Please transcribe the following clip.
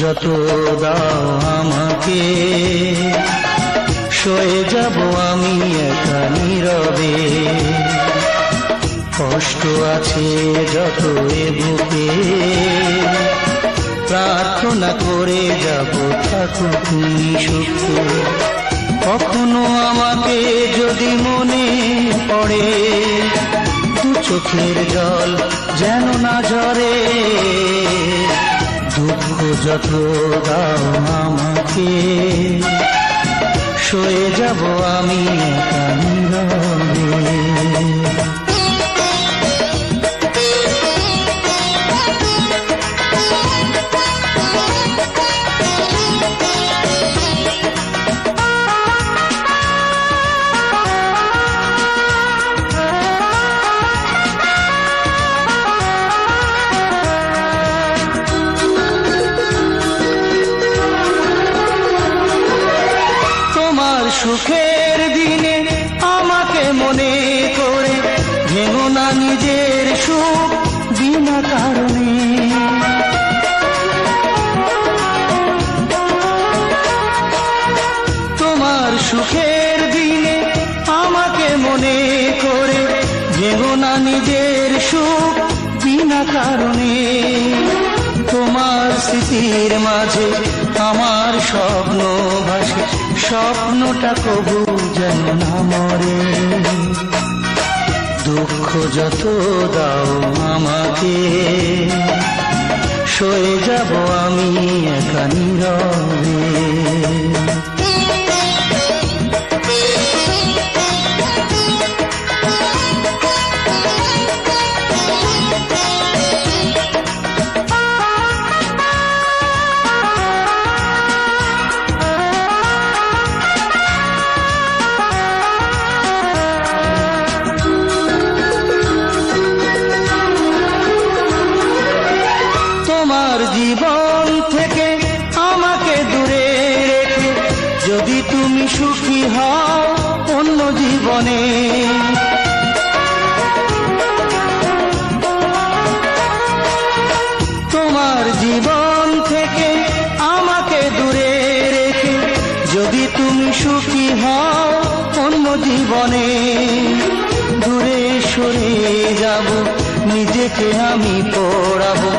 যত দাও আমাকে, সয়ে যাব আমি একা নীরবে। কষ্ট আছে যত এ বুকে, প্রার্থনা করে যাব থাকো তুমি সুখে। কখনো আমাকে যদি মনে পড়ে, দু চোখের জল যেন না ঝরে। দুঃখ যত দাও আমাকে, সয়ে যাব আমি একা নীরবে। সুখের দিনে আমাকে মনে করে ভেঙো না নিজের সুখ বিনা কারণে। তোমার সুখের দিনে আমাকে মনে করে ভেঙো না নিজের সুখ বিনা কারণে। তোমার স্মৃতির মাঝে আমার স্বপ্ন ভাসে, স্বপ্নটা কবু যেন না মরে। দুঃখ যত দাও আমাকে, সয়ে যাব আমি একা নীরবে। তোমার জীবন থেকে আমাকে দূরে রেখে যদি তুমি সুখী হও অন্য জীবনে। তোমার জীবন থেকে আমাকে দূরে রেখে যদি তুমি সুখী হও অন্য জীবনে। দূরে সরে যাব, নিজেকে আমি পড়াবো।